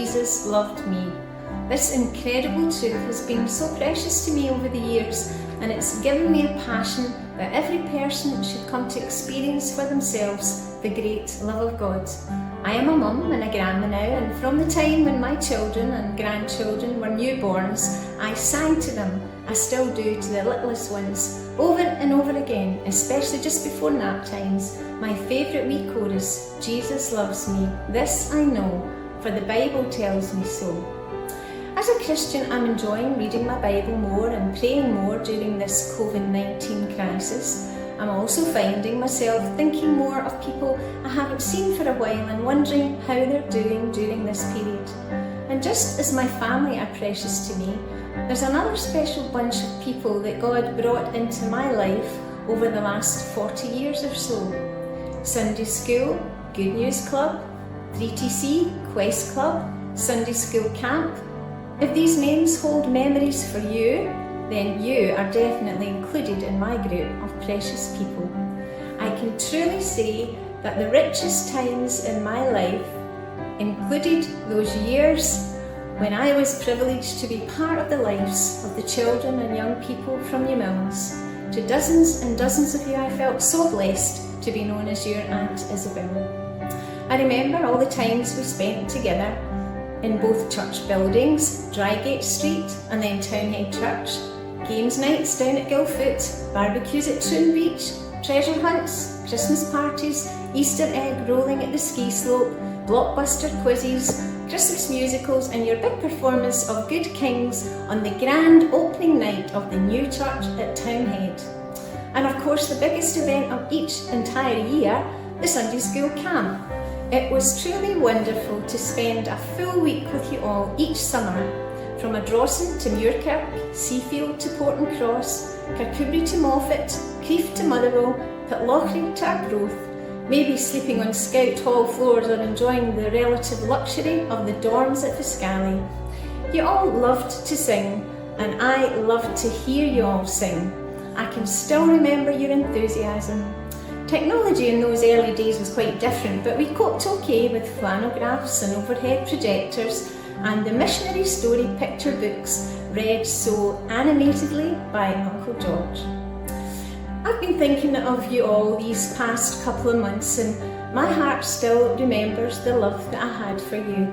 Jesus loved me. This incredible truth has been so precious to me over the years, and it's given me a passion that every person should come to experience for themselves the great love of God. I am a mum and a grandma now, and from the time when my children and grandchildren were newborns, I sang to them. I still do to the littlest ones, over and over again, especially just before nap times. My favourite wee chorus, Jesus loves me, this I know, for the Bible tells me so. As a Christian, I'm enjoying reading my Bible more and praying more during this COVID-19 crisis. I'm also finding myself thinking more of people I haven't seen for a while and wondering how they're doing during this period. And just as my family are precious to me, there's another special bunch of people that God brought into my life over the last 40 years or so. Sunday School, Good News Club, 3TC, Quest Club, Sunday School Camp. If these names hold memories for you, then you are definitely included in my group of precious people. I can truly say that the richest times in my life included those years when I was privileged to be part of the lives of the children and young people from Newmilns. To dozens and dozens of you, I felt so blessed to be known as your Aunt Isabel. I remember all the times we spent together in both church buildings, Drygate Street and then Townhead Church, games nights down at Gilfoot, barbecues at Troon Beach, treasure hunts, Christmas parties, Easter egg rolling at the ski slope, blockbuster quizzes, Christmas musicals and your big performance of Good Kings on the grand opening night of the new church at Townhead. And of course the biggest event of each entire year, the Sunday School Camp. It was truly wonderful to spend a full week with you all each summer, from Ardrossan to Muirkirk, Seafield to Portncross, Kirkcudbright to Moffat, Crieff to Motherwell, Pitlochry to Arbroath, maybe sleeping on Scout Hall floors or enjoying the relative luxury of the dorms at Fiscali. You all loved to sing, and I loved to hear you all sing. I can still remember your enthusiasm. Technology in those early days was quite different, but we coped okay with flanographs and overhead projectors and the missionary story picture books read so animatedly by Uncle George. I've been thinking of you all these past couple of months, and my heart still remembers the love that I had for you.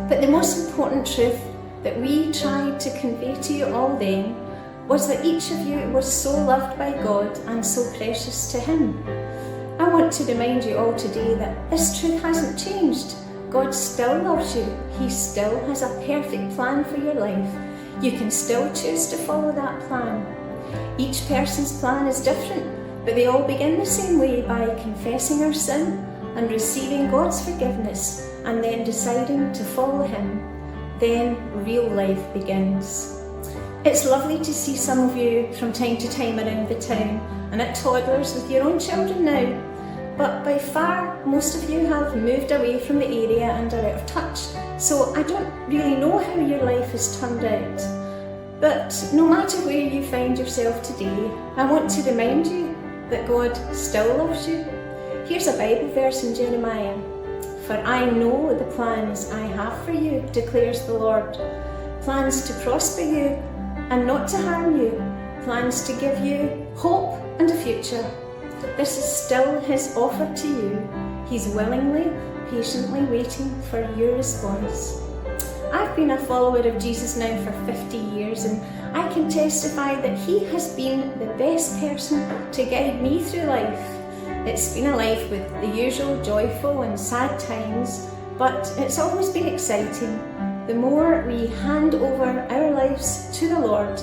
But the most important truth that we tried to convey to you all then was that each of you was so loved by God and so precious to Him. I want to remind you all today that this truth hasn't changed. God still loves you. He still has a perfect plan for your life. You can still choose to follow that plan. Each person's plan is different, but they all begin the same way, by confessing our sin and receiving God's forgiveness and then deciding to follow Him. Then real life begins. It's lovely to see some of you from time to time around the town and at toddlers with your own children now, but by far most of you have moved away from the area and are out of touch, so I don't really know how your life has turned out. But no matter where you find yourself today, I want to remind you that God still loves you. Here's a Bible verse in Jeremiah. For I know the plans I have for you, declares the Lord. Plans to prosper you and not to harm you. Plans to give you hope and a future. This is still His offer to you. He's willingly, patiently waiting for your response. I've been a follower of Jesus now for 50 years, and I can testify that He has been the best person to guide me through life. It's been a life with the usual joyful and sad times, but it's always been exciting. The more we hand over our lives to the Lord,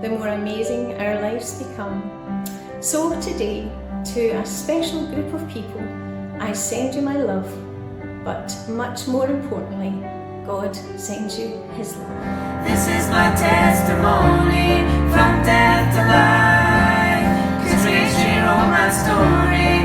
the more amazing our lives become. So today, to a special group of people, I send you my love, but much more importantly, God sends you His love. This is my testimony from death to life, 'cause Ayrshire all my story.